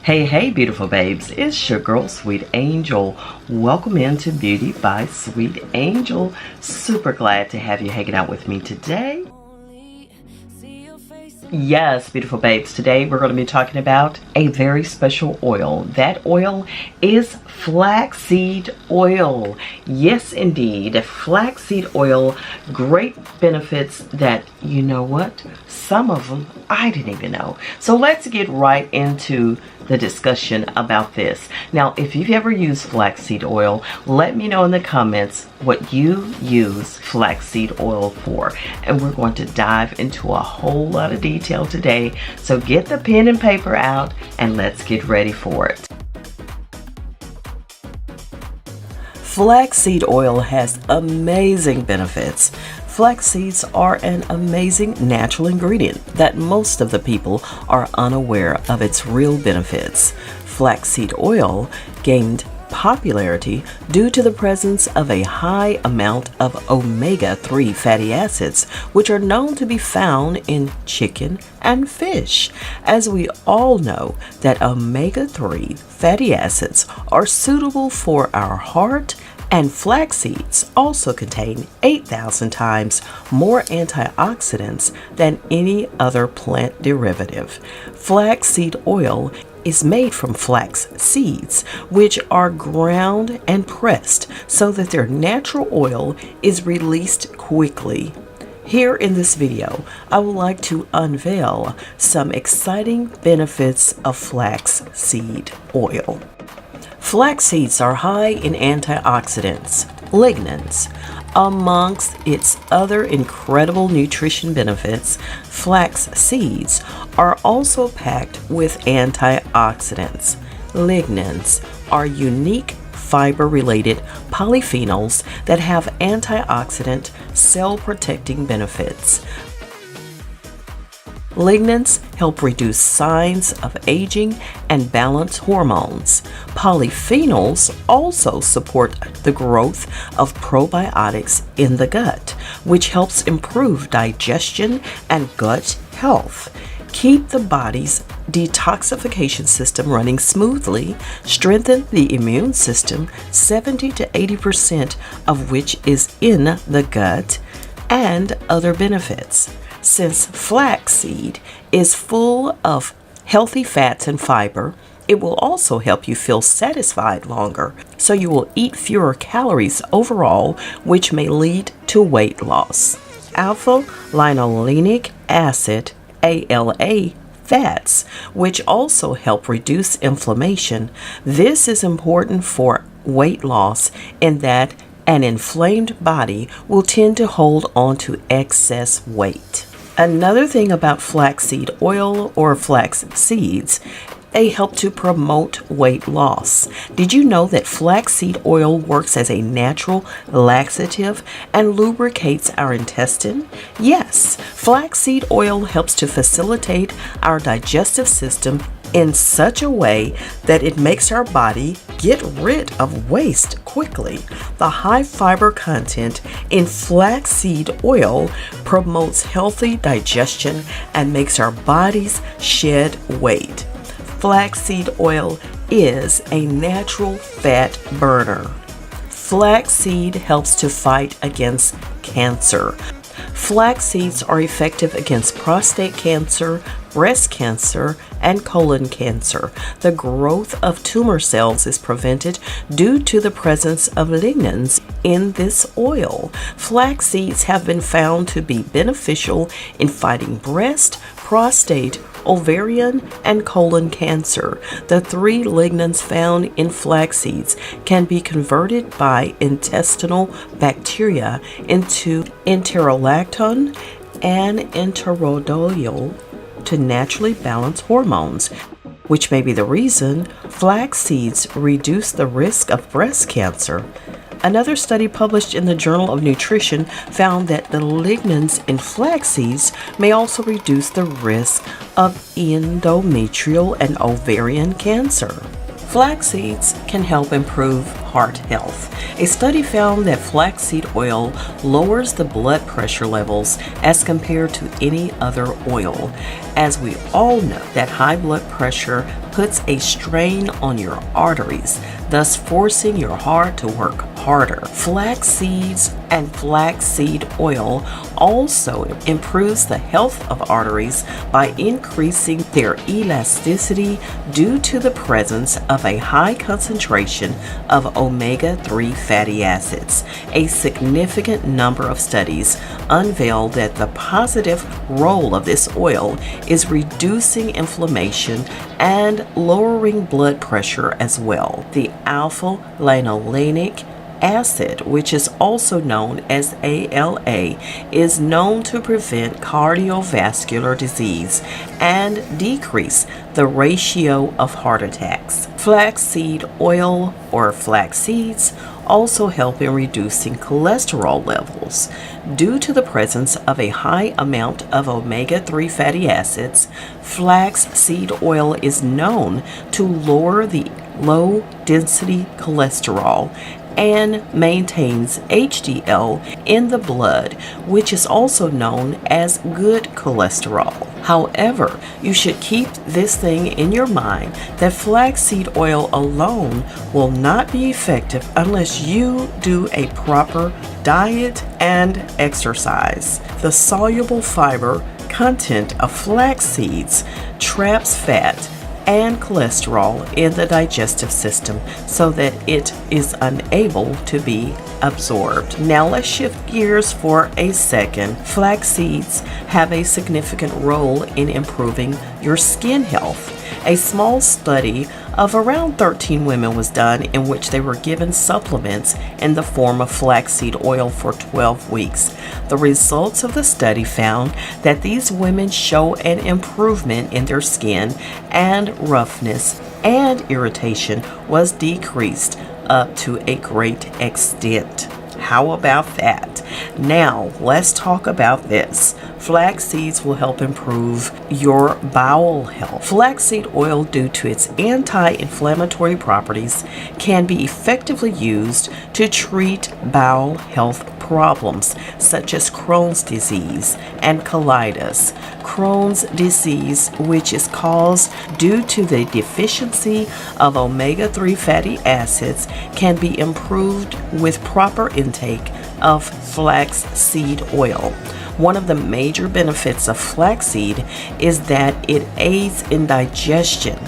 Hey, beautiful babes. It's your girl, Sweet Angel. Welcome into Beauty by Sweet Angel. Super glad to have you hanging out with me today. Yes, beautiful babes. Today we're going to be talking about a very special oil. That oil is flaxseed oil. Yes, indeed. Flaxseed oil, great benefits that, you know what? Some of them I didn't even know. So let's get right into the discussion about this. Now, if you've ever used flaxseed oil, let me know in the comments what you use flaxseed oil for. And we're going to dive into a whole lot of detail today. So get the pen and paper out and let's get ready for it. Flaxseed oil has amazing benefits. Flax seeds are an amazing natural ingredient that most of the people are unaware of its real benefits. Flaxseed oil gained popularity due to the presence of a high amount of omega-3 fatty acids, which are known to be found in chicken and fish. As we all know that omega-3 fatty acids are suitable for our heart, and flax seeds also contain 8,000 times more antioxidants than any other plant derivative. Flaxseed oil is made from flax seeds, which are ground and pressed so that their natural oil is released quickly. Here in this video, I would like to unveil some exciting benefits of flax seed oil. Flax seeds are high in antioxidants, lignans. Amongst its other incredible nutrition benefits, flax seeds are also packed with antioxidants. Lignans are unique fiber-related polyphenols that have antioxidant cell-protecting benefits. Lignans help reduce signs of aging and balance hormones. Polyphenols also support the growth of probiotics in the gut, which helps improve digestion and gut health. Keep the body's detoxification system running smoothly, strengthen the immune system, 70 to 80% of which is in the gut, and other benefits. Since flaxseed is full of healthy fats and fiber, it will also help you feel satisfied longer, so you will eat fewer calories overall, which may lead to weight loss. Alpha-linolenic acid, ALA, fats, which also help reduce inflammation. This is important for weight loss in that an inflamed body will tend to hold on to excess weight. Another thing about flaxseed oil or flax seeds, they help to promote weight loss. Did you know that flaxseed oil works as a natural laxative and lubricates our intestine? Yes, flaxseed oil helps to facilitate our digestive system in such a way that it makes our body get rid of waste quickly. The high fiber content in flaxseed oil promotes healthy digestion and makes our bodies shed weight. Flaxseed oil is a natural fat burner. Flaxseed helps to fight against cancer. Flax seeds are effective against prostate cancer, breast cancer, and colon cancer. The growth of tumor cells is prevented due to the presence of lignans in this oil. Flax seeds have been found to be beneficial in fighting breast, prostate, ovarian, and colon cancer. The 3 lignans found in flax seeds can be converted by intestinal bacteria into enterolactone and enteroidol to naturally balance hormones, which may be the reason flax seeds reduce the risk of breast cancer. Another study published in the Journal of Nutrition found that the lignans in flax seeds may also reduce the risk of endometrial and ovarian cancer. Flax seeds can help improve heart health. A study found that flaxseed oil lowers the blood pressure levels as compared to any other oil. As we all know, that high blood pressure puts a strain on your arteries, thus forcing your heart to work harder. Flax seeds and flaxseed oil also improves the health of arteries by increasing their elasticity due to the presence of a high concentration of omega-3 fatty acids. A significant number of studies unveil that the positive role of this oil is reducing inflammation and lowering blood pressure as well. The alpha-linolenic acid, which is also known as ALA, is known to prevent cardiovascular disease and decrease the ratio of heart attacks. Flaxseed oil or flax seeds also help in reducing cholesterol levels. Due to the presence of a high amount of omega-3 fatty acids, flaxseed oil is known to lower the low density cholesterol and maintains HDL in the blood, which is also known as good cholesterol. However, you should keep this thing in your mind that flaxseed oil alone will not be effective unless you do a proper diet and exercise. The soluble fiber content of flax seeds traps fat and cholesterol in the digestive system so that it is unable to be absorbed. Now let's shift gears for a second. Flax seeds have a significant role in improving your skin health. A small study of around 13 women was done in which they were given supplements in the form of flaxseed oil for 12 weeks. The results of the study found that these women show an improvement in their skin, and roughness and irritation was decreased up to a great extent. How about that? Now, let's talk about this. Flax seeds will help improve your bowel health. Flaxseed oil, due to its anti-inflammatory properties, can be effectively used to treat bowel health problems such as Crohn's disease and colitis. Crohn's disease, which is caused due to the deficiency of omega-3 fatty acids, can be improved with proper intake of flaxseed oil. One of the major benefits of flaxseed is that it aids in digestion.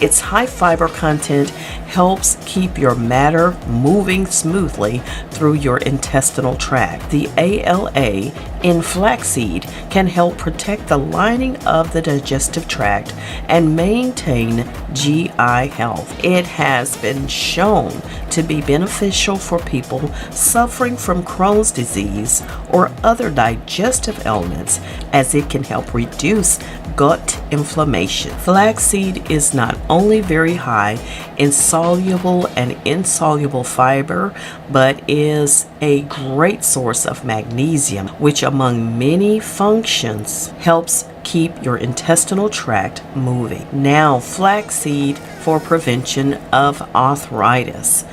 Its high fiber content helps keep your matter moving smoothly through your intestinal tract. The ALA in flaxseed can help protect the lining of the digestive tract and maintain GI health. It has been shown to be beneficial for people suffering from Crohn's disease or other digestive ailments, as it can help reduce gut inflammation. Flaxseed is not only very high in soluble and insoluble fiber, but is a great source of magnesium, which among many functions helps keep your intestinal tract moving. Now, flaxseed for prevention of arthritis.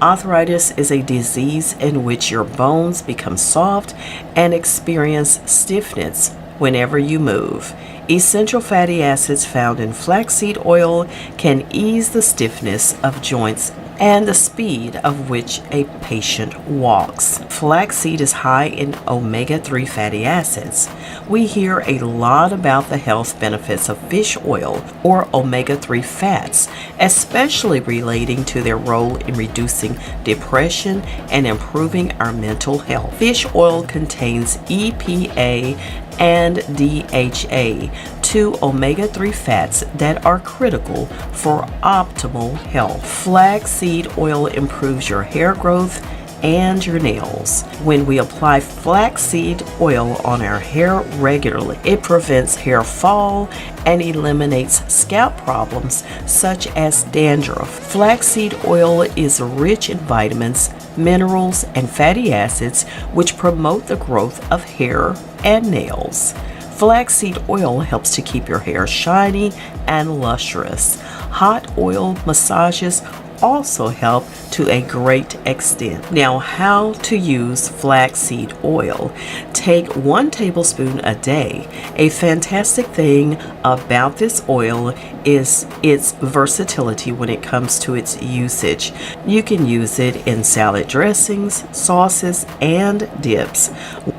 Arthritis is a disease in which your bones become soft and experience stiffness whenever you move. Essential fatty acids found in flaxseed oil can ease the stiffness of joints and the speed of which a patient walks. Flaxseed is high in omega-3 fatty acids. We hear a lot about the health benefits of fish oil or omega-3 fats, especially relating to their role in reducing depression and improving our mental health. Fish oil contains EPA and DHA, two omega-3 fats that are critical for optimal health. Flaxseed oil improves your hair growth and your nails. When we apply flaxseed oil on our hair regularly, it prevents hair fall and eliminates scalp problems such as dandruff. Flaxseed oil is rich in vitamins, minerals, and fatty acids, which promote the growth of hair and nails. Flaxseed oil helps to keep your hair shiny and lustrous. Hot oil massages also help to a great extent. Now, how to use flaxseed oil. Take 1 tablespoon a day. A fantastic thing about this oil is its versatility when it comes to its usage. You can use it in salad dressings, sauces, and dips.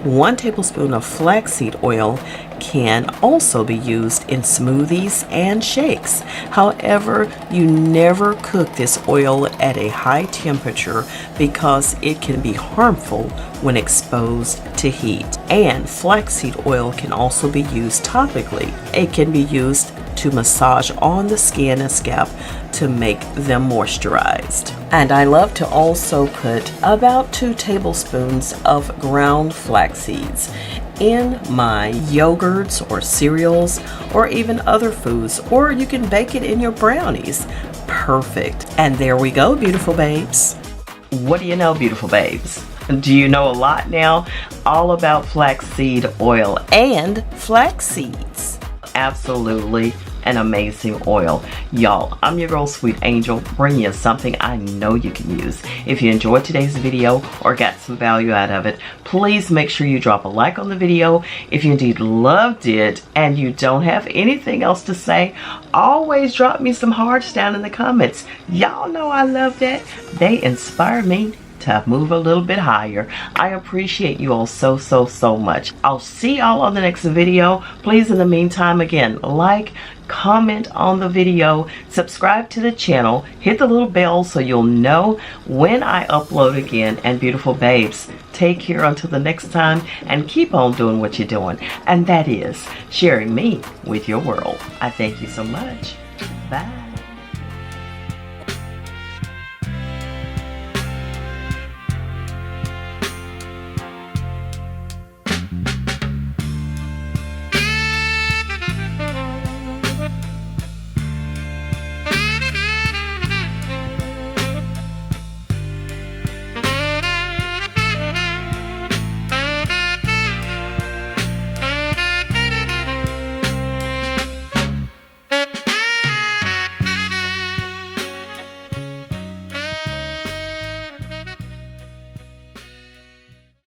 1 tablespoon of flaxseed oil can also be used in smoothies and shakes. However, you never cook this oil at a high temperature because it can be harmful when exposed to heat. And flaxseed oil can also be used topically. It can be used to massage on the skin and scalp to make them moisturized. And I love to also put about 2 tablespoons of ground flax seeds in my yogurts or cereals or even other foods, or you can bake it in your brownies. Perfect. And there we go, beautiful babes. What do you know, beautiful babes? Do you know a lot now all about flaxseed oil and flax seeds? Absolutely an amazing oil. Y'all, I'm your girl, Sweet Angel, bringing you something I know you can use. If you enjoyed today's video or got some value out of it, please make sure you drop a like on the video. If you indeed loved it and you don't have anything else to say, always drop me some hearts down in the comments. Y'all know I love that. They inspire me to move a little bit higher. I appreciate you all so much. I'll see y'all on the next video. Please, in the meantime, again, like, comment on the video, subscribe to the channel, hit the little bell so you'll know when I upload again. And beautiful babes, take care until the next time, and keep on doing what you're doing, and that is sharing me with your world. I thank you so much. Bye.